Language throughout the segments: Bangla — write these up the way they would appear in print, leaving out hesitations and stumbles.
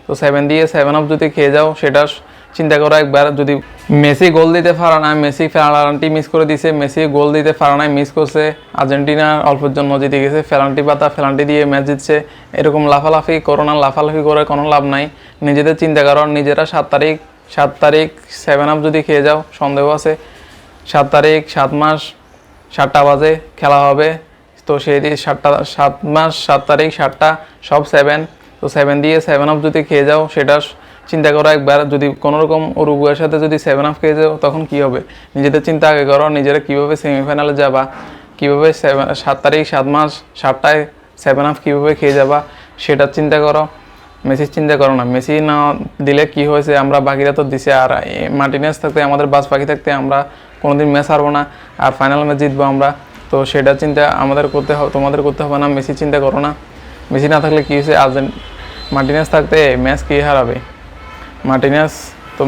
তো 7 দিয়ে 7 আপ যদি খেয়ে যাও সেটা চিন্তা করো একবার। যদি মেসি গোল দিতে পারে না, মেসি পেনাল্টি মিস করে দিছে, মেসি গোল দিতে পারে না, মিস করছে, আর্জেন্টিনা অল্পের জন্য জিতে গেছে, পেনাল্টি দিয়ে ম্যাচ জিতছে, এরকম লাফালাফি করো না, লাফালাফি করে কোনো লাভ নাই। নিজেদের চিন্তা করো, নিজেরা 7 তারিখ 7 আপ যদি খেয়ে যাও, সন্দেহ আছে 7 তারিখ 7 মাস 7টা বাজে খেলা হবে। তো সেই 7 মাস 7 তারিখ 7টা সব 7, তো 7 দিয়ে 7 আপ যদি খেয়ে যাও সেটা চিন্তা করো একবার। যদি কোনো রকম উরুগুয়ের সাথে যদি 7 আপ খেয়ে যাও তখন কি হবে, নিজেদের চিন্তা আগে করো। নিজেরা কীভাবে সেমিফাইনালে যাবা, কীভাবে 7 তারিখ 7 মাস 7টায় 7 আপ কীভাবে খেয়ে যাবা সেটা চিন্তা করো। মেসির চিন্তা করো না। মেসি না দিলে কি হয়েছে, আমরা বাকিরা তো দিছে। আর মার্টিনেজ থাকতে, আমাদের বাস পাখি থাকতে আমরা কোনোদিন ম্যাচ হারবো না, আর ফাইনাল ম্যাচ জিতবো আমরা। তো সেটা চিন্তা আমাদের করতে হবে, তোমাদের করতে হবে না। মেসি চিন্তা করো না। মেসি না থাকলে কী হয়েছে, মার্টিনেজ থাকতে ম্যাচ কী হারাবে মার্টিনেজ। তো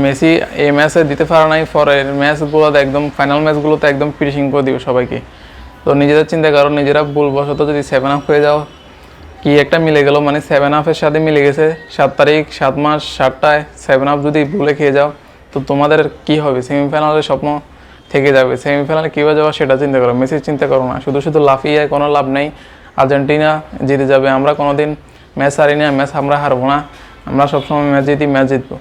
মেসি এই ম্যাচে দিতে পারে নাই, পরের ম্যাচগুলোতে একদম ফাইনাল ম্যাচগুলোতে একদম ফিনিশিং করে দিবে সবাইকে। তো নিজেদের চিন্তা করো, নিজেরা ভুলবশত যদি 7 আপ হয়ে যাও, কি একটা মিলে গেল, মানে 7 আপের সাথে মিলে গেছে 7 তারিখ 7 মাস 7টায় 7 আপ যদি ভুলে খেয়ে যাও তো তোমাদের কি হবে, সেমিফাইনালের স্বপ্ন থেকে যাবে। সেমিফাইনালে কীভাবে যাওয়া সেটা চিন্তা করো, মেসির চিন্তা করো না। শুধু লাফিয়ে কোনো লাভ নেই। আর্জেন্টিনা জিতে যাবে, আমরা কোনোদিন ম্যাচ হারি না, ম্যাচ আমরা হারবো না, আমরা সবসময় ম্যাচ জিতবো।